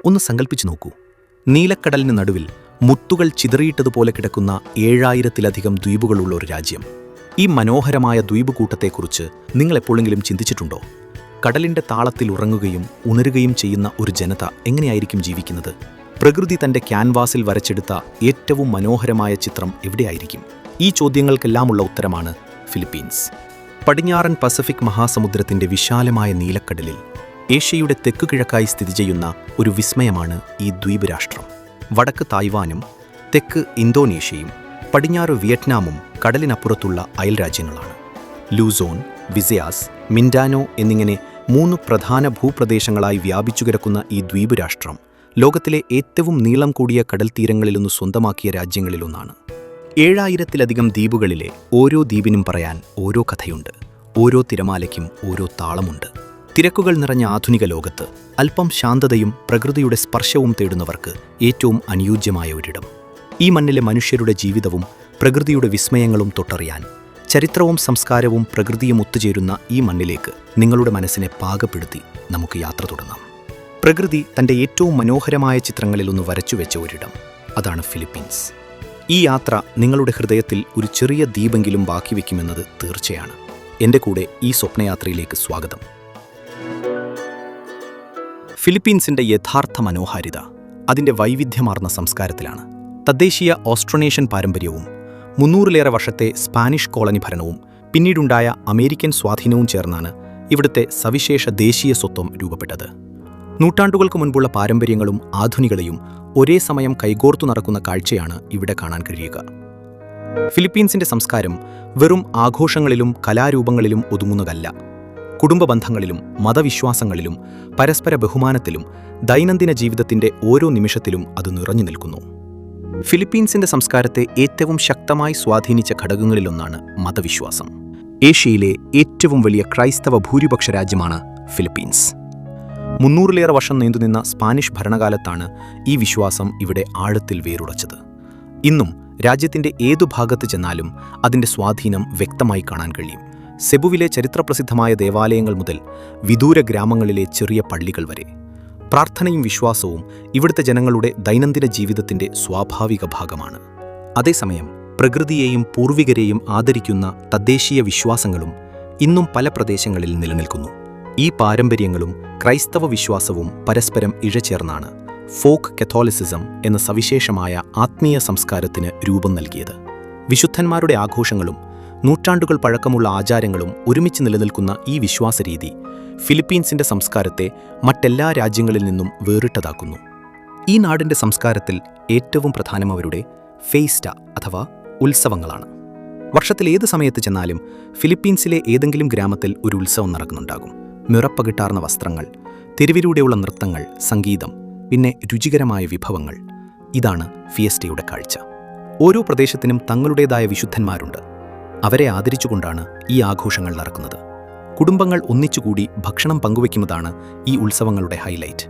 ഒന്ന് സങ്കല്പിച്ചു നോക്കൂ, നീലക്കടലിന് നടുവിൽ മുത്തുകൾ ചിതറിയിട്ടതുപോലെ കിടക്കുന്ന 7000-ലധികം ദ്വീപുകളുള്ള ഒരു രാജ്യം. ഈ മനോഹരമായ ദ്വീപ് കൂട്ടത്തെക്കുറിച്ച് നിങ്ങൾ എപ്പോഴെങ്കിലും ചിന്തിച്ചിട്ടുണ്ടോ? കടലിൻ്റെ താളത്തിൽ ഉറങ്ങുകയും ഉണരുകയും ചെയ്യുന്ന ഒരു ജനത എങ്ങനെയായിരിക്കും ജീവിക്കുന്നത്? പ്രകൃതി തൻ്റെ ക്യാൻവാസിൽ വരച്ചെടുത്ത ഏറ്റവും മനോഹരമായ ചിത്രം എവിടെയായിരിക്കും? ഈ ചോദ്യങ്ങൾക്കെല്ലാമുള്ള ഉത്തരമാണ് ഫിലിപ്പീൻസ്. പടിഞ്ഞാറൻ പസഫിക് മഹാസമുദ്രത്തിൻ്റെ വിശാലമായ നീലക്കടലിൽ ഏഷ്യയുടെ തെക്കുകിഴക്കായി സ്ഥിതി ചെയ്യുന്ന ഒരു വിസ്മയമാണ് ഈ ദ്വീപ് രാഷ്ട്രം. വടക്ക് തായ്വാനും തെക്ക് ഇന്തോനേഷ്യയും പടിഞ്ഞാറ് വിയറ്റ്നാമും കടലിനപ്പുറത്തുള്ള അയൽരാജ്യങ്ങളാണ്. ലൂസോൺ, വിസയാസ്, മിൻഡാനോ എന്നിങ്ങനെ 3 പ്രധാന ഭൂപ്രദേശങ്ങളായി വ്യാപിച്ചുകിടക്കുന്ന ഈ ദ്വീപ് രാഷ്ട്രം ലോകത്തിലെ ഏറ്റവും നീളം കൂടിയ കടൽ തീരങ്ങളിലൊന്ന് സ്വന്തമാക്കിയ രാജ്യങ്ങളിലൊന്നാണ്. 7000-ലധികം ദ്വീപുകളിലെ ഓരോ ദ്വീപിനും പറയാൻ ഓരോ കഥയുണ്ട്. ഓരോ തിരമാലയ്ക്കും ഓരോ താളമുണ്ട്. തിരക്കുകൾ നിറഞ്ഞ ആധുനിക ലോകത്ത് അല്പം ശാന്തതയും പ്രകൃതിയുടെ സ്പർശവും തേടുന്നവർക്ക് ഏറ്റവും അനുയോജ്യമായ ഒരിടം. ഈ മണ്ണിലെ മനുഷ്യരുടെ ജീവിതവും പ്രകൃതിയുടെ വിസ്മയങ്ങളും തൊട്ടറിയാൻ ചരിത്രവും സംസ്കാരവും പ്രകൃതിയും ഒത്തുചേരുന്ന ഈ മണ്ണിലേക്ക് നിങ്ങളുടെ മനസ്സിനെ പാകപ്പെടുത്തി നമുക്ക് യാത്ര തുടങ്ങാം. പ്രകൃതി തൻ്റെ ഏറ്റവും മനോഹരമായ ചിത്രങ്ങളിലൊന്ന് വരച്ചുവെച്ച ഒരിടം, അതാണ് ഫിലിപ്പീൻസ്. ഈ യാത്ര നിങ്ങളുടെ ഹൃദയത്തിൽ ഒരു ചെറിയ ദ്വീപെങ്കിലും ബാക്കി വയ്ക്കുമെന്നത് തീർച്ചയാണ്. എൻ്റെ കൂടെ ഈ സ്വപ്നയാത്രയിലേക്ക് സ്വാഗതം. ഫിലിപ്പീൻസിൻ്റെ യഥാർത്ഥ മനോഹാരിത അതിൻ്റെ വൈവിധ്യമാർന്ന സംസ്കാരത്തിലാണ്. തദ്ദേശീയ ഓസ്ട്രോനേഷ്യൻ പാരമ്പര്യവും 300-ലേറെ വർഷത്തെ സ്പാനിഷ് കോളനി ഭരണവും പിന്നീടുണ്ടായ അമേരിക്കൻ സ്വാധീനവും ചേർന്നാണ് ഇവിടുത്തെ സവിശേഷ ദേശീയ സ്വത്വം രൂപപ്പെട്ടത്. നൂറ്റാണ്ടുകൾക്ക് മുൻപുള്ള പാരമ്പര്യങ്ങളും ആധുനികതയും ഒരേ സമയം കൈകോർത്തു നടക്കുന്ന കാഴ്ചയാണ് ഇവിടെ കാണാൻ കഴിയുക. ഫിലിപ്പീൻസിൻ്റെ സംസ്കാരം വെറും ആഘോഷങ്ങളിലും കലാരൂപങ്ങളിലും ഒതുങ്ങുന്നതല്ല. കുടുംബ ബന്ധങ്ങളിലും മതവിശ്വാസങ്ങളിലും പരസ്പര ബഹുമാനത്തിലും ദൈനംദിന ജീവിതത്തിൻ്റെ ഓരോ നിമിഷത്തിലും അത് നിറഞ്ഞു നിൽക്കുന്നു. ഫിലിപ്പീൻസിൻ്റെ സംസ്കാരത്തെ ഏറ്റവും ശക്തമായി സ്വാധീനിച്ച ഘടകങ്ങളിലൊന്നാണ് മതവിശ്വാസം. ഏഷ്യയിലെ ഏറ്റവും വലിയ ക്രൈസ്തവ ഭൂരിപക്ഷ രാജ്യമാണ് ഫിലിപ്പീൻസ്. 300-ലേറെ വർഷം നീണ്ടുനിന്ന സ്പാനിഷ് ഭരണകാലത്താണ് ഈ വിശ്വാസം ഇവിടെ ആഴത്തിൽ വേരുറച്ചത്. ഇന്നും രാജ്യത്തിൻ്റെ ഏതു ഭാഗത്ത് ചെന്നാലും അതിൻ്റെ സ്വാധീനം വ്യക്തമായി കാണാൻ കഴിയും. സെബുവിലെ ചരിത്രപ്രസിദ്ധമായ ദേവാലയങ്ങൾ മുതൽ വിദൂര ഗ്രാമങ്ങളിലെ ചെറിയ പള്ളികൾ വരെ. പ്രാർത്ഥനയും വിശ്വാസവും ഇവിടുത്തെ ജനങ്ങളുടെ ദൈനംദിന ജീവിതത്തിൻ്റെ സ്വാഭാവിക ഭാഗമാണ്. അതേസമയം പ്രകൃതിയെയും പൂർവികരെയും ആദരിക്കുന്ന തദ്ദേശീയ വിശ്വാസങ്ങളും ഇന്നും പല പ്രദേശങ്ങളിൽ നിലനിൽക്കുന്നു. ഈ പാരമ്പര്യങ്ങളും ക്രൈസ്തവ വിശ്വാസവും പരസ്പരം ഇഴചേർന്നാണ് ഫോക്ക് കത്തോലിസിസം എന്ന സവിശേഷമായ ആത്മീയ സംസ്കാരത്തിന് രൂപം നൽകിയത്. വിശുദ്ധന്മാരുടെ ആഘോഷങ്ങളും നൂറ്റാണ്ടുകൾ പഴക്കമുള്ള ആചാരങ്ങളും ഒരുമിച്ച് നിലനിൽക്കുന്ന ഈ വിശ്വാസരീതി ഫിലിപ്പീൻസിൻ്റെ സംസ്കാരത്തെ മറ്റെല്ലാ രാജ്യങ്ങളിൽ നിന്നും വേറിട്ടതാക്കുന്നു. ഈ നാടിൻ്റെ സംസ്കാരത്തിൽ ഏറ്റവും പ്രധാനം അവരുടെ ഫെയ്സ്റ്റ അഥവാ ഉത്സവങ്ങളാണ്. വർഷത്തിൽ ഏത് സമയത്ത് ചെന്നാലും ഫിലിപ്പീൻസിലെ ഏതെങ്കിലും ഗ്രാമത്തിൽ ഒരു ഉത്സവം നടക്കുന്നുണ്ടാകും. നിറപ്പകിട്ടാർന്ന വസ്ത്രങ്ങൾ, തെരുവിലൂടെയുള്ള നൃത്തങ്ങൾ, സംഗീതം, പിന്നെ രുചികരമായ വിഭവങ്ങൾ. ഇതാണ് ഫിയസ്റ്റയുടെ കാഴ്ച. ഓരോ പ്രദേശത്തിനും തങ്ങളുടേതായ വിശുദ്ധന്മാരുണ്ട്. അവരെ ആദരിച്ചുകൊണ്ടാണ് ഈ ആഘോഷങ്ങൾ നടക്കുന്നത്. കുടുംബങ്ങൾ ഒന്നിച്ചുകൂടി ഭക്ഷണം പങ്കുവയ്ക്കുന്നതാണ് ഈ ഉത്സവങ്ങളുടെ ഹൈലൈറ്റ്.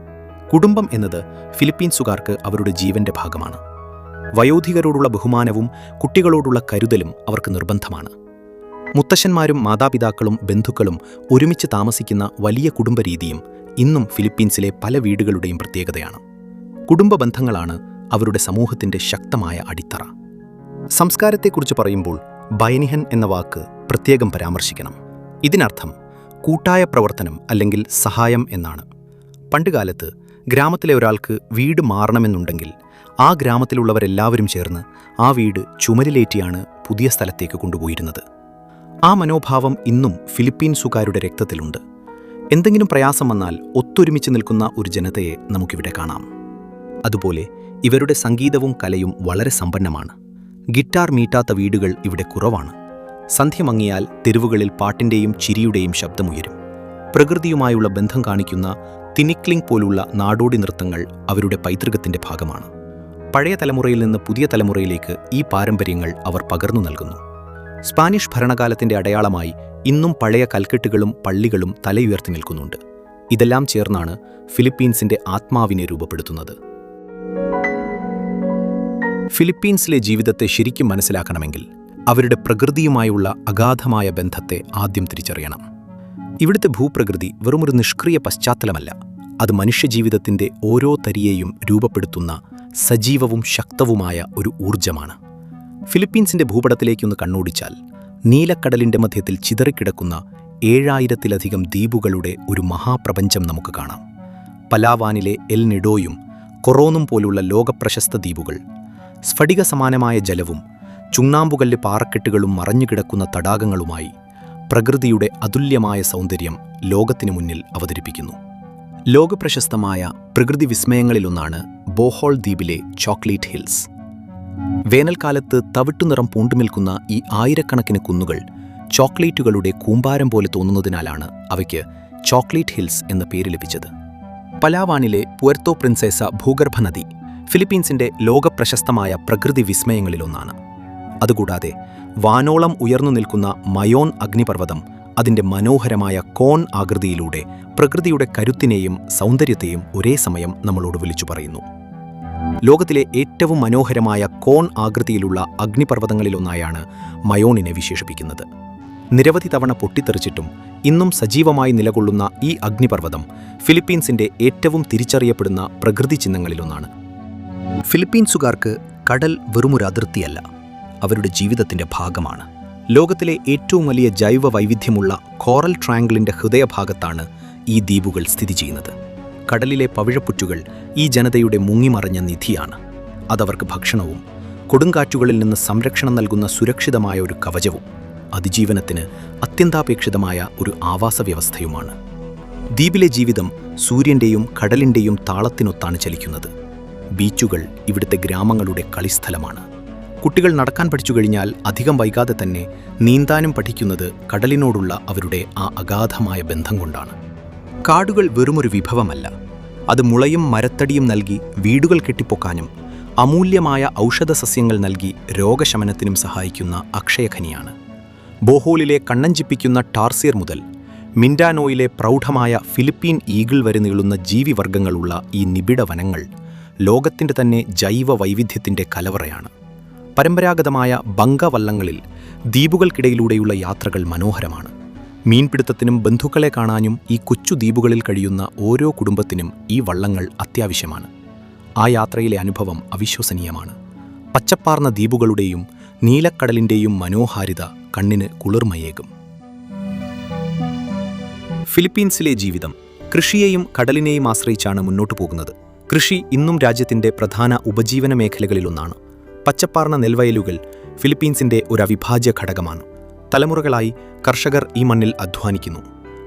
കുടുംബം എന്നത് ഫിലിപ്പീൻസുകാർക്ക് അവരുടെ ജീവന്റെ ഭാഗമാണ്. വയോധികരോടുള്ള ബഹുമാനവും കുട്ടികളോടുള്ള കരുതലും അവർക്ക് നിർബന്ധമാണ്. മുത്തശ്ശന്മാരും മാതാപിതാക്കളും ബന്ധുക്കളും ഒരുമിച്ച് താമസിക്കുന്ന വലിയ കുടുംബരീതിയും ഇന്നും ഫിലിപ്പീൻസിലെ പല വീടുകളുടെയും പ്രത്യേകതയാണ്. കുടുംബ ബന്ധങ്ങളാണ് അവരുടെ സമൂഹത്തിൻ്റെ ശക്തമായ അടിത്തറ. സംസ്കാരത്തെക്കുറിച്ച് പറയുമ്പോൾ ബൈനിഹൻ എന്ന വാക്ക് പ്രത്യേകം പരാമർശിക്കണം. ഇതിനർത്ഥം കൂട്ടായ പ്രവർത്തനം അല്ലെങ്കിൽ സഹായം എന്നാണ്. പണ്ടുകാലത്ത് ഗ്രാമത്തിലെ ഒരാൾക്ക് വീട് മാറണമെന്നുണ്ടെങ്കിൽ ആ ഗ്രാമത്തിലുള്ളവരെല്ലാവരും ചേർന്ന് ആ വീട് ചുമലിലേറ്റിയാണ് പുതിയ സ്ഥലത്തേക്ക് കൊണ്ടുപോയിരുന്നത്. ആ മനോഭാവം ഇന്നും ഫിലിപ്പീൻസുകാരുടെ രക്തത്തിലുണ്ട്. എന്തെങ്കിലും പ്രയാസം വന്നാൽ ഒത്തൊരുമിച്ച് നിൽക്കുന്ന ഒരു ജനതയെ നമുക്കിവിടെ കാണാം. അതുപോലെ ഇവരുടെ സംഗീതവും കലയും വളരെ സമ്പന്നമാണ്. ഗിറ്റാർ മീട്ടാത്ത വീടുകൾ ഇവിടെ കുറവാണ്. സന്ധ്യ മങ്ങിയാൽ തെരുവുകളിൽ പാട്ടിൻ്റെയും ചിരിയുടെയും ശബ്ദമുയരും. പ്രകൃതിയുമായുള്ള ബന്ധം കാണിക്കുന്ന തിനിക്ലിംഗ് പോലുള്ള നാടോടി നൃത്തങ്ങൾ അവരുടെ പൈതൃകത്തിൻ്റെ ഭാഗമാണ്. പഴയ തലമുറയിൽ നിന്ന് പുതിയ തലമുറയിലേക്ക് ഈ പാരമ്പര്യങ്ങൾ അവർ പകർന്നു നൽകുന്നു. സ്പാനിഷ് ഭരണകാലത്തിൻ്റെ അടയാളമായി ഇന്നും പഴയ കൽക്കെട്ടുകളും പള്ളികളും തലയുയർത്തി നിൽക്കുന്നുണ്ട്. ഇതെല്ലാം ചേർന്നാണ് ഫിലിപ്പീൻസിൻ്റെ ആത്മാവിനെ രൂപപ്പെടുത്തുന്നത്. ഫിലിപ്പീൻസിലെ ജീവിതത്തെ ശരിക്കും മനസ്സിലാക്കണമെങ്കിൽ അവരുടെ പ്രകൃതിയുമായുള്ള അഗാധമായ ബന്ധത്തെ ആദ്യം തിരിച്ചറിയണം. ഇവിടുത്തെ ഭൂപ്രകൃതി വെറുമൊരു നിഷ്ക്രിയ പശ്ചാത്തലമല്ല, അത് മനുഷ്യജീവിതത്തിൻ്റെ ഓരോ തരിയെയും രൂപപ്പെടുത്തുന്ന സജീവവും ശക്തവുമായ ഒരു ഊർജ്ജമാണ്. ഫിലിപ്പീൻസിൻ്റെ ഭൂപടത്തിലേക്കൊന്ന് കണ്ണോടിച്ചാൽ നീലക്കടലിൻ്റെ മധ്യത്തിൽ ചിതറിക്കിടക്കുന്ന 7000-ലധികം ദ്വീപുകളുടെ ഒരു മഹാപ്രപഞ്ചം നമുക്ക് കാണാം. പലാവാനിലെ എൽ നിഡോയും കൊറോണും പോലുള്ള ലോകപ്രശസ്ത ദ്വീപുകൾ, സ്ഫടിക സമാനമായ ജലവും ചുണ്ണാമ്പുകല്ല് പാറക്കെട്ടുകളും മറഞ്ഞുകിടക്കുന്ന തടാകങ്ങളുമായി പ്രകൃതിയുടെ അതുല്യമായ സൗന്ദര്യം ലോകത്തിനു മുന്നിൽ അവതരിപ്പിക്കുന്നു. ലോകപ്രശസ്തമായ പ്രകൃതി വിസ്മയങ്ങളിലൊന്നാണ് ബോഹോൾ ദ്വീപിലെ ചോക്ലേറ്റ് ഹിൽസ്. വേനൽക്കാലത്ത് തവിട്ടുനിറം പൂണ്ടുനിൽക്കുന്ന ഈ ആയിരക്കണക്കിന് കുന്നുകൾ ചോക്ലേറ്റുകളുടെ കൂമ്പാരം പോലെ തോന്നുന്നതിനാലാണ് അവയ്ക്ക് ചോക്ലേറ്റ് ഹിൽസ് എന്ന പേര് ലഭിച്ചത്. പലാവാനിലെ പുയർത്തോ പ്രിൻസേസ ഭൂഗർഭ നദി ഫിലിപ്പീൻസിൻ്റെ ലോകപ്രശസ്തമായ പ്രകൃതി വിസ്മയങ്ങളിലൊന്നാണ്. അതുകൂടാതെ വാനോളം ഉയർന്നു നിൽക്കുന്ന മയോൺ അഗ്നിപർവ്വതം അതിൻ്റെ മനോഹരമായ കോൺ ആകൃതിയിലൂടെ പ്രകൃതിയുടെ കരുത്തിനെയും സൗന്ദര്യത്തെയും ഒരേ സമയം നമ്മളോട് വിളിച്ചു പറയുന്നു. ലോകത്തിലെ ഏറ്റവും മനോഹരമായ കോൺ ആകൃതിയിലുള്ള അഗ്നിപർവ്വതങ്ങളിലൊന്നായാണ് മയോണിനെ വിശേഷിപ്പിക്കുന്നത്. നിരവധി തവണ പൊട്ടിത്തെറിച്ചിട്ടും ഇന്നും സജീവമായി നിലകൊള്ളുന്ന ഈ അഗ്നിപർവ്വതം ഫിലിപ്പീൻസിൻ്റെ ഏറ്റവും തിരിച്ചറിയപ്പെടുന്ന പ്രകൃതി ചിഹ്നങ്ങളിലൊന്നാണ്. ഫിലിപ്പീൻസുകാർക്ക് കടൽ വെറുമൊരു അതിർത്തിയല്ല, അവരുടെ ജീവിതത്തിൻ്റെ ഭാഗമാണ്. ലോകത്തിലെ ഏറ്റവും വലിയ ജൈവ വൈവിധ്യമുള്ള കോറൽ ട്രയാങ്കിളിൻ്റെ ഹൃദയഭാഗത്താണ് ഈ ദ്വീപുകൾ സ്ഥിതി ചെയ്യുന്നത്. കടലിലെ പവിഴപ്പുറ്റുകൾ ഈ ജനതയുടെ മുങ്ങിമറഞ്ഞ നിധിയാണ്. അതവർക്ക് ഭക്ഷണവും കൊടുങ്കാറ്റുകളിൽ നിന്ന് സംരക്ഷണം നൽകുന്ന സുരക്ഷിതമായ ഒരു കവചവും അതിജീവനത്തിന് അത്യന്താപേക്ഷിതമായ ഒരു ആവാസ വ്യവസ്ഥയുമാണ്. ദ്വീപിലെ ജീവിതം സൂര്യൻ്റെയും കടലിൻ്റെയും താളത്തിനൊത്താണ് ചലിക്കുന്നത്. ബീച്ചുകൾ ഇവിടുത്തെ ഗ്രാമങ്ങളുടെ കളിസ്ഥലമാണ്. കുട്ടികൾ നടക്കാൻ പഠിച്ചു കഴിഞ്ഞാൽ അധികം വൈകാതെ തന്നെ നീന്താനും പഠിക്കുന്നത് കടലിനോടുള്ള അവരുടെ ആ അഗാധമായ ബന്ധം കൊണ്ടാണ്. കാടുകൾ വെറുമൊരു വിഭവമല്ല, അത് മുളയും മരത്തടിയും നൽകി വീടുകൾ കെട്ടിപ്പൊക്കാനും അമൂല്യമായ ഔഷധസസ്യങ്ങൾ നൽകി രോഗശമനത്തിനും സഹായിക്കുന്ന അക്ഷയഖനിയാണ്. ബോഹോളിലെ കണ്ണഞ്ചിപ്പിക്കുന്ന ടാർസിയർ മുതൽ മിൻഡാനോയിലെ പ്രൗഢമായ ഫിലിപ്പീൻ ഈഗിൾ വരെ നീളുന്ന ജീവിവർഗങ്ങളുള്ള ഈ നിബിഡ വനങ്ങൾ ലോകത്തിൻ്റെ തന്നെ ജൈവ വൈവിധ്യത്തിൻ്റെ കലവറയാണ്. പരമ്പരാഗതമായ ബംഗവള്ളങ്ങളിൽ ദ്വീപുകൾക്കിടയിലൂടെയുള്ള യാത്രകൾ മനോഹരമാണ്. മീൻപിടുത്തത്തിനും ബന്ധുക്കളെ കാണാനും ഈ കൊച്ചു ദ്വീപുകളിൽ കഴിയുന്ന ഓരോ കുടുംബത്തിനും ഈ വള്ളങ്ങൾ അത്യാവശ്യമാണ്. ആ യാത്രയിലെ അനുഭവം അവിശ്വസനീയമാണ്. പച്ചപ്പാർന്ന ദ്വീപുകളുടെയും നീലക്കടലിൻ്റെയും മനോഹാരിത കണ്ണിന് കുളിർമയേകും. ഫിലിപ്പീൻസിലെ ജീവിതം കൃഷിയെയും കടലിനെയും ആശ്രയിച്ചാണ് മുന്നോട്ടു പോകുന്നത്. കൃഷി ഇന്നും രാജ്യത്തിൻ്റെ പ്രധാന ഉപജീവന മേഖലകളിലൊന്നാണ്. പച്ചപ്പാർന്ന നെൽവയലുകൾ ഫിലിപ്പീൻസിൻ്റെ ഒരു അവിഭാജ്യ ഘടകമാണ്. തലമുറകളായി കർഷകർ ഈ മണ്ണിൽ അധ്വാനിക്കുന്നു.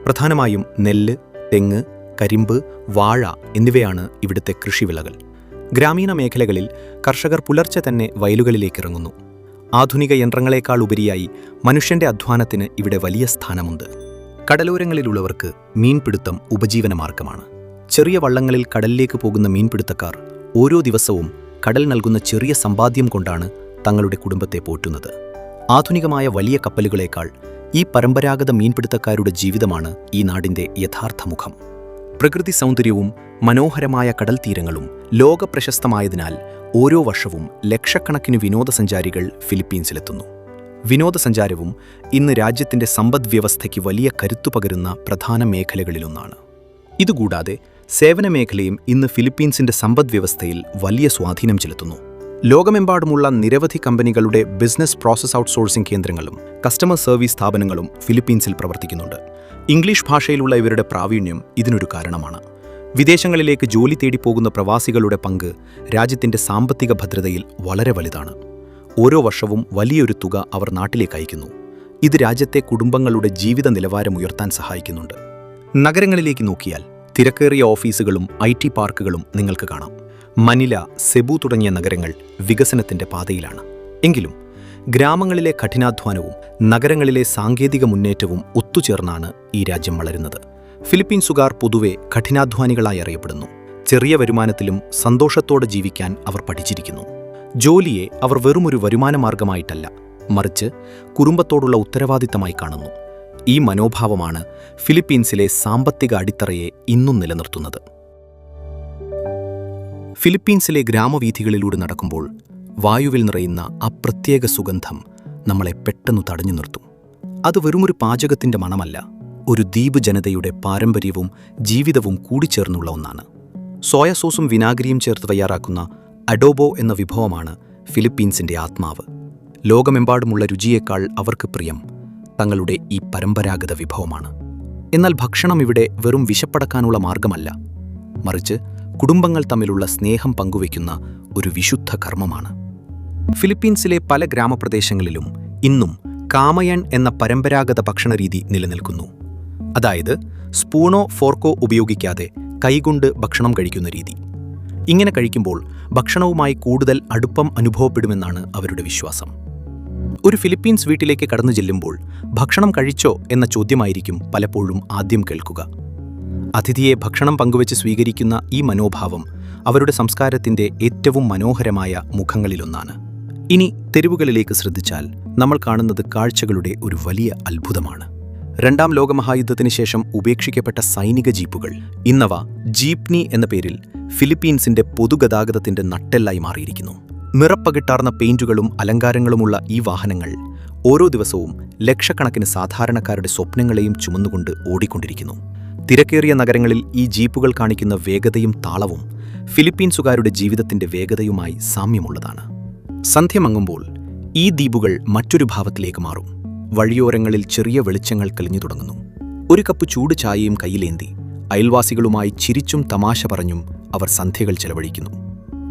പ്രധാനമായും നെല്ല്, തെങ്ങ്, കരിമ്പ്, വാഴ എന്നിവയാണ് ഇവിടുത്തെ കൃഷിവിളകൾ. ഗ്രാമീണ മേഖലകളിൽ കർഷകർ പുലർച്ചെ തന്നെ വയലുകളിലേക്കിറങ്ങുന്നു. ആധുനിക യന്ത്രങ്ങളെക്കാൾ ഉപരിയായി മനുഷ്യൻ്റെ അധ്വാനത്തിന് ഇവിടെ വലിയ സ്ഥാനമുണ്ട്. കടലോരങ്ങളിലുള്ളവർക്ക് മീൻപിടുത്തം ഉപജീവനമാർഗമാണ്. ചെറിയ വള്ളങ്ങളിൽ കടലിലേക്ക് പോകുന്ന മീൻപിടുത്തക്കാർ ഓരോ ദിവസവും കടൽ നൽകുന്ന ചെറിയ സമ്പാദ്യം കൊണ്ടാണ് തങ്ങളുടെ കുടുംബത്തെ പോറ്റുന്നത്. ആധുനികമായ വലിയ കപ്പലുകളേക്കാൾ ഈ പരമ്പരാഗത മീൻപിടുത്തക്കാരുടെ ജീവിതമാണ് ഈ നാടിൻ്റെ യഥാർത്ഥ മുഖം. പ്രകൃതി സൗന്ദര്യവും മനോഹരമായ കടൽ തീരങ്ങളും ലോകപ്രശസ്തമായതിനാൽ ഓരോ വർഷവും ലക്ഷക്കണക്കിന് വിനോദസഞ്ചാരികൾ ഫിലിപ്പീൻസിലെത്തുന്നു. വിനോദസഞ്ചാരവും ഇന്ന് രാജ്യത്തിൻ്റെ സമ്പദ്വ്യവസ്ഥയ്ക്ക് വലിയ കരുത്തു പകരുന്ന പ്രധാന മേഖലകളിലൊന്നാണ്. ഇതുകൂടാതെ സേവന മേഖലയും ഇന്ന് ഫിലിപ്പീൻസിൻ്റെ സമ്പദ്വ്യവസ്ഥയിൽ വലിയ സ്വാധീനം ചെലുത്തുന്നു. ലോകമെമ്പാടുമുള്ള നിരവധി കമ്പനികളുടെ ബിസിനസ് പ്രോസസ് ഔട്ട്സോഴ്സിംഗ് കേന്ദ്രങ്ങളും കസ്റ്റമർ സർവീസ് സ്ഥാപനങ്ങളും ഫിലിപ്പീൻസിൽ പ്രവർത്തിക്കുന്നുണ്ട്. ഇംഗ്ലീഷ് ഭാഷയിലുള്ള ഇവരുടെ പ്രാവീണ്യം ഇതിനൊരു കാരണമാണ്. വിദേശങ്ങളിലേക്ക് ജോലി തേടിപ്പോകുന്ന പ്രവാസികളുടെ പങ്ക് രാജ്യത്തിൻ്റെ സാമ്പത്തിക ഭദ്രതയിൽ വളരെ വലുതാണ്. ഓരോ വർഷവും വലിയൊരു തുക അവർ നാട്ടിലേക്ക് അയക്കുന്നു. ഇത് രാജ്യത്തെ കുടുംബങ്ങളുടെ ജീവിത നിലവാരം ഉയർത്താൻ സഹായിക്കുന്നുണ്ട്. നഗരങ്ങളിലേക്ക് നോക്കിയാൽ തിരക്കേറിയ ഓഫീസുകളും IT പാർക്കുകളും നിങ്ങൾക്ക് കാണാം. മനില, സെബു തുടങ്ങിയ നഗരങ്ങൾ വികസനത്തിൻ്റെ പാതയിലാണ്. എങ്കിലും ഗ്രാമങ്ങളിലെ കഠിനാധ്വാനവും നഗരങ്ങളിലെ സാങ്കേതിക മുന്നേറ്റവും ഒത്തുചേർന്നാണ് ഈ രാജ്യം വളരുന്നത്. ഫിലിപ്പീൻസുകാർ പൊതുവെ കഠിനാധ്വാനികളായി അറിയപ്പെടുന്നു. ചെറിയ വരുമാനത്തിലും സന്തോഷത്തോടെ ജീവിക്കാൻ അവർ പഠിച്ചിരിക്കുന്നു. ജോലിയെ അവർ വെറുമൊരു വരുമാനമാർഗമായിട്ടല്ല, മറിച്ച് കുടുംബത്തോടുള്ള ഉത്തരവാദിത്തമായി കാണുന്നു. ഈ മനോഭാവമാണ് ഫിലിപ്പീൻസിലെ സാമ്പത്തിക അടിത്തറയെ ഇന്നും നിലനിർത്തുന്നത്. ഫിലിപ്പീൻസിലെ ഗ്രാമവീഥികളിലൂടെ നടക്കുമ്പോൾ വായുവിൽ നിറയുന്ന ആ പ്രത്യേക സുഗന്ധം നമ്മളെ പെട്ടെന്ന് തടഞ്ഞു നിർത്തും. അത് വെറുമൊരു പാചകത്തിൻ്റെ മണമല്ല, ഒരു ദ്വീപ് ജനതയുടെ പാരമ്പര്യവും ജീവിതവും കൂടിച്ചേർന്നുള്ള ഒന്നാണ്. സോയ സോസും വിനാഗിരിയും ചേർത്ത് തയ്യാറാക്കുന്ന അഡോബോ എന്ന വിഭവമാണ് ഫിലിപ്പീൻസിൻ്റെ ആത്മാവ്. ലോകമെമ്പാടുമുള്ള രുചിയേക്കാൾ അവർക്ക് പ്രിയം തങ്ങളുടെ ഈ പരമ്പരാഗത വിഭവമാണ്. എന്നാൽ ഭക്ഷണം ഇവിടെ വെറും വിശപ്പടക്കാനുള്ള മാർഗമല്ല, മറിച്ച് കുടുംബങ്ങൾ തമ്മിലുള്ള സ്നേഹം പങ്കുവയ്ക്കുന്ന ഒരു വിശുദ്ധ കർമ്മമാണ്. ഫിലിപ്പീൻസിലെ പല ഗ്രാമപ്രദേശങ്ങളിലും ഇന്നും കാമയൺ എന്ന പരമ്പരാഗത ഭക്ഷണരീതി നിലനിൽക്കുന്നു. അതായത് സ്പൂണോ ഫോർക്കോ ഉപയോഗിക്കാതെ കൈകൊണ്ട് ഭക്ഷണം കഴിക്കുന്ന രീതി. ഇങ്ങനെ കഴിക്കുമ്പോൾ ഭക്ഷണവുമായി കൂടുതൽ അടുപ്പം അനുഭവപ്പെടുമെന്നാണ് അവരുടെ വിശ്വാസം. ഒരു ഫിലിപ്പീൻസ് വീട്ടിലേക്ക് കടന്നു ചെല്ലുമ്പോൾ ഭക്ഷണം കഴിച്ചോ എന്ന ചോദ്യമായിരിക്കും പലപ്പോഴും ആദ്യം കേൾക്കുക. അതിഥിയെ ഭക്ഷണം പങ്കുവച്ച് സ്വീകരിക്കുന്ന ഈ മനോഭാവം അവരുടെ സംസ്കാരത്തിൻ്റെ ഏറ്റവും മനോഹരമായ മുഖങ്ങളിലൊന്നാണ്. ഇനി തെരുവുകളിലേക്ക് ശ്രദ്ധിച്ചാൽ നമ്മൾ കാണുന്നത് കാഴ്ചകളുടെ ഒരു വലിയ അത്ഭുതമാണ്. രണ്ടാം ലോകമഹായുദ്ധത്തിന് ശേഷം ഉപേക്ഷിക്കപ്പെട്ട സൈനിക ജീപ്പുകൾ, ഇന്നവ ജീപ്നി എന്ന പേരിൽ ഫിലിപ്പീൻസിന്റെ പൊതുഗതാഗതത്തിന്റെ നട്ടെല്ലായി മാറിയിരിക്കുന്നു. നിറപ്പകിട്ടാർന്ന പെയിന്റുകളും അലങ്കാരങ്ങളുമുള്ള ഈ വാഹനങ്ങൾ ഓരോ ദിവസവും ലക്ഷക്കണക്കിന് സാധാരണക്കാരുടെ സ്വപ്നങ്ങളെയും ചുമന്നുകൊണ്ട് ഓടിക്കൊണ്ടിരിക്കുന്നു. തിരക്കേറിയ നഗരങ്ങളിൽ ഈ ജീപ്പുകൾ കാണിക്കുന്ന വേഗതയും താളവും ഫിലിപ്പീൻസുകാരുടെ ജീവിതത്തിന്റെ വേഗതയുമായി സാമ്യമുള്ളതാണ്. സന്ധ്യമങ്ങുമ്പോൾ ഈ ദ്വീപുകൾ മറ്റൊരു ഭാവത്തിലേക്ക് മാറും. വഴിയോരങ്ങളിൽ ചെറിയ വെളിച്ചങ്ങൾ തെളിഞ്ഞു തുടങ്ങുന്നു. ഒരു കപ്പ് ചൂട് ചായയും കയ്യിലേന്തി അയൽവാസികളുമായി ചിരിച്ചും തമാശ പറഞ്ഞും അവർ സന്ധ്യകൾ ചെലവഴിക്കുന്നു.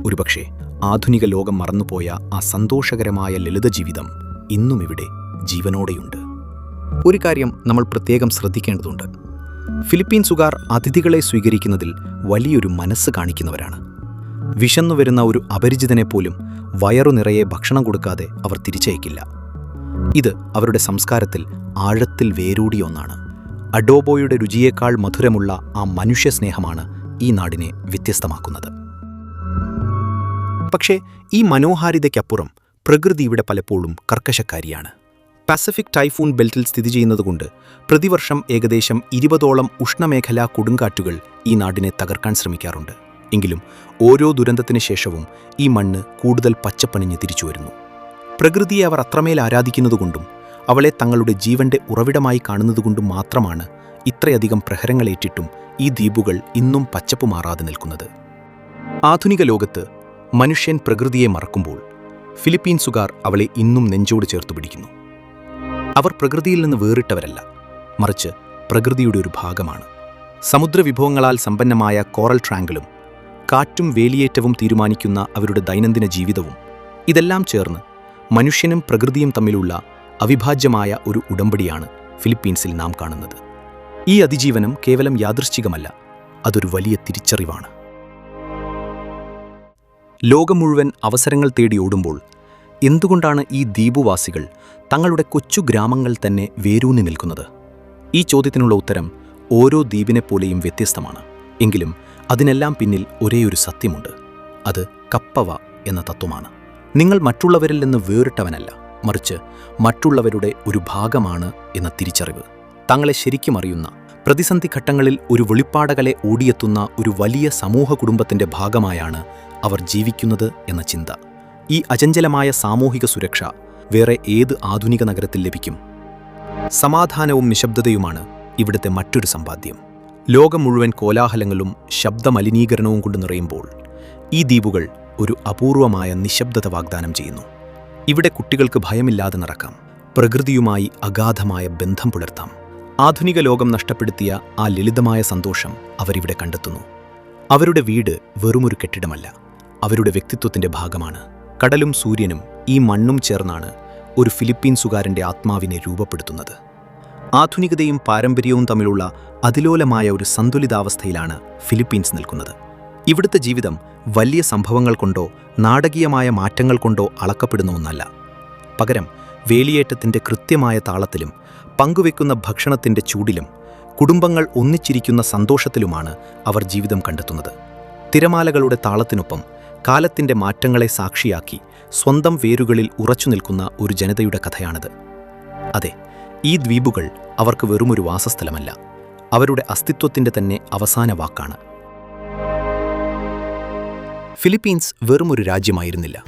ഒരുപക്ഷെ ആധുനിക ലോകം മറന്നുപോയ ആ സന്തോഷകരമായ ലളിത ജീവിതം ഇന്നും ഇവിടെ ജീവനോടെയുണ്ട്. ഒരു കാര്യം നമ്മൾ പ്രത്യേകം ശ്രദ്ധിക്കേണ്ടതുണ്ട്. ഫിലിപ്പീൻസുകാർ അതിഥികളെ സ്വീകരിക്കുന്നതിൽ വലിയൊരു മനസ്സ് കാണിക്കുന്നവരാണ്. വിശന്നു വരുന്ന ഒരു അപരിചിതനെ പോലും വയറു നിറയെ ഭക്ഷണം കൊടുക്കാതെ അവർ തിരിച്ചയക്കില്ല. ഇത് അവരുടെ സംസ്കാരത്തിൽ ആഴത്തിൽ വേരൂടിയ ഒന്നാണ്. അഡോബോയുടെ രുചിയേക്കാൾ മധുരമുള്ള ആ മനുഷ്യസ്നേഹമാണ് ഈ നാടിനെ വ്യത്യസ്തമാക്കുന്നത്. പക്ഷേ ഈ മനോഹാരിതയ്ക്കപ്പുറം പ്രകൃതി ഇവിടെ പലപ്പോഴും കർക്കശക്കാരിയാണ്. പസഫിക് ടൈഫൂൺ ബെൽറ്റിൽ സ്ഥിതി ചെയ്യുന്നതുകൊണ്ട് പ്രതിവർഷം ഏകദേശം 20ഓളം ഉഷ്ണമേഖലാ കൊടുങ്കാറ്റുകൾ ഈ നാടിനെ തകർക്കാൻ ശ്രമിക്കാറുണ്ട്. എങ്കിലും ഓരോ ദുരന്തത്തിന് ശേഷവും ഈ മണ്ണ് കൂടുതൽ പച്ചപ്പണിഞ്ഞ് തിരിച്ചുവരുന്നു. പ്രകൃതിയെ അവർ അത്രമേൽ ആരാധിക്കുന്നതുകൊണ്ടും അവളെ തങ്ങളുടെ ജീവന്റെ ഉറവിടമായി കാണുന്നതുകൊണ്ടും മാത്രമാണ് ഇത്രയധികം പ്രഹരങ്ങളേറ്റിട്ടും ഈ ദ്വീപുകൾ ഇന്നും പച്ചപ്പ് മാറാതെ നിൽക്കുന്നത്. ആധുനിക ലോകത്ത് മനുഷ്യൻ പ്രകൃതിയെ മറക്കുമ്പോൾ ഫിലിപ്പീൻസുകാർ അവളെ ഇന്നും നെഞ്ചോട് ചേർത്ത് പിടിക്കുന്നു. അവർ പ്രകൃതിയിൽ നിന്ന് വേറിട്ടവരല്ല, മറിച്ച് പ്രകൃതിയുടെ ഒരു ഭാഗമാണ്. സമുദ്രവിഭവങ്ങളാൽ സമ്പന്നമായ കോറൽ ട്രാങ്കിളും കാറ്റും വേലിയേറ്റവും തീരുമാനിക്കുന്ന അവരുടെ ദൈനംദിന ജീവിതവും, ഇതെല്ലാം ചേർന്ന് മനുഷ്യനും പ്രകൃതിയും തമ്മിലുള്ള അവിഭാജ്യമായ ഒരു ഉടമ്പടിയാണ് ഫിലിപ്പീൻസിൽ നാം കാണുന്നത്. ഈ അതിജീവനം കേവലം യാദൃശ്ചികമല്ല, അതൊരു വലിയ തിരിച്ചറിവാണ്. ലോകം മുഴുവൻ അവസരങ്ങൾ തേടി ഓടുമ്പോൾ എന്തുകൊണ്ടാണ് ഈ ദ്വീപുവാസികൾ തങ്ങളുടെ കൊച്ചു ഗ്രാമങ്ങൾ തന്നെ വേരൂന്നി നിൽക്കുന്നത്? ഈ ചോദ്യത്തിനുള്ള ഉത്തരം ഓരോ ദ്വീപിനെപ്പോലെയും വ്യത്യസ്തമാണ്. എങ്കിലും അതിനെല്ലാം പിന്നിൽ ഒരേയൊരു സത്യമുണ്ട്. അത് കപ്പവ എന്ന തത്വമാണ്. നിങ്ങൾ മറ്റുള്ളവരിൽ നിന്ന് വേറിട്ടവനല്ല, മറിച്ച് മറ്റുള്ളവരുടെ ഒരു ഭാഗമാണ് എന്ന തിരിച്ചറിവ്. തങ്ങളെ ശരിക്കും അറിയുന്ന, പ്രതിസന്ധി ഘട്ടങ്ങളിൽ ഒരു വെളിപ്പാടകലെ ഓടിയെത്തുന്ന ഒരു വലിയ സമൂഹ കുടുംബത്തിന്റെ ഭാഗമായാണ് അവർ ജീവിക്കുന്നത് എന്ന ചിന്ത. ഈ അചഞ്ചലമായ സാമൂഹിക സുരക്ഷ വേറെ ഏത് ആധുനിക നഗരത്തിൽ ലഭിക്കും? സമാധാനവും നിശബ്ദതയുമാണ് ഇവിടുത്തെ മറ്റൊരു സമ്പാദ്യം. ലോകം മുഴുവൻ കോലാഹലങ്ങളും ശബ്ദമലിനീകരണവും കൊണ്ട് നിറയുമ്പോൾ ഈ ദ്വീപുകൾ ഒരു അപൂർവമായ നിശബ്ദത വാഗ്ദാനം ചെയ്യുന്നു. ഇവിടെ കുട്ടികൾക്ക് ഭയമില്ലാതെ നടക്കാം, പ്രകൃതിയുമായി അഗാധമായ ബന്ധം പുലർത്താം. ആധുനിക ലോകം നഷ്ടപ്പെടുത്തിയ ആ ലളിതമായ സന്തോഷം അവരിവിടെ കണ്ടെത്തുന്നു. അവരുടെ വീട് വെറുമൊരു കെട്ടിടമല്ല, അവരുടെ വ്യക്തിത്വത്തിന്റെ ഭാഗമാണ്. കടലും സൂര്യനും ഈ മണ്ണും ചേർന്നാണ് ഒരു ഫിലിപ്പീൻസുകാരൻ്റെ ആത്മാവിനെ രൂപപ്പെടുത്തുന്നത്. ആധുനികതയും പാരമ്പര്യവും തമ്മിലുള്ള അതിലോലമായ ഒരു സന്തുലിതാവസ്ഥയിലാണ് ഫിലിപ്പീൻസ് നിൽക്കുന്നത്. ഇവിടുത്തെ ജീവിതം വലിയ സംഭവങ്ങൾ കൊണ്ടോ നാടകീയമായ മാറ്റങ്ങൾ കൊണ്ടോ അളക്കപ്പെടുന്ന ഒന്നല്ല. പകരം വേലിയേറ്റത്തിൻ്റെ കൃത്യമായ താളത്തിലും പങ്കുവെക്കുന്ന ഭക്ഷണത്തിൻ്റെ ചൂടിലും കുടുംബങ്ങൾ ഒന്നിച്ചിരിക്കുന്ന സന്തോഷത്തിലുമാണ് അവർ ജീവിതം കണ്ടെത്തുന്നത്. തിരമാലകളുടെ താളത്തിനൊപ്പം കാലത്തിൻ്റെ മാറ്റങ്ങളെ സാക്ഷിയാക്കി സ്വന്തം വേരുകളിൽ ഉറച്ചു നിൽക്കുന്ന ഒരു ജനതയുടെ കഥയാണിത്. അതെ, ഈ ദ്വീപുകൾ അവർക്ക് വെറുമൊരു വാസസ്ഥലമല്ല, അവരുടെ അസ്തിത്വത്തിൻ്റെ തന്നെ അവസാന വാക്കാണ്. ഫിലിപ്പീൻസ് വെറുമൊരു രാജ്യമായിരുന്നില്ല,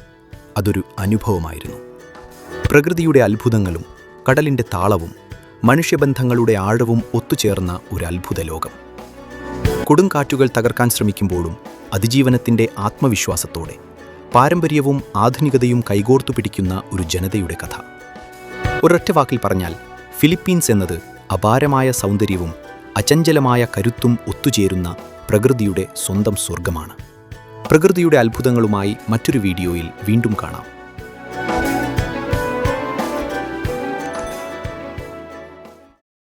അതൊരു അനുഭവമായിരുന്നു. പ്രകൃതിയുടെ അത്ഭുതങ്ങളും കടലിൻ്റെ താളവും മനുഷ്യബന്ധങ്ങളുടെ ആഴവും ഒത്തുചേർന്ന ഒരു അത്ഭുത ലോകം. കൊടുങ്കാറ്റുകൾ തകർക്കാൻ ശ്രമിക്കുമ്പോഴും അതിജീവനത്തിൻ്റെ ആത്മവിശ്വാസത്തോടെ പാരമ്പര്യവും ആധുനികതയും കൈകോർത്തു പിടിക്കുന്ന ഒരു ജനതയുടെ കഥ. ഒരൊറ്റ വാക്കിൽ പറഞ്ഞാൽ, ഫിലിപ്പീൻസ് എന്നത് അപാരമായ സൗന്ദര്യവും അചഞ്ചലമായ കരുത്തും ഒത്തുചേരുന്ന പ്രകൃതിയുടെ സ്വന്തം സ്വർഗമാണ്. പ്രകൃതിയുടെ അത്ഭുതങ്ങളുമായി മറ്റൊരു വീഡിയോയിൽ വീണ്ടും കാണാം.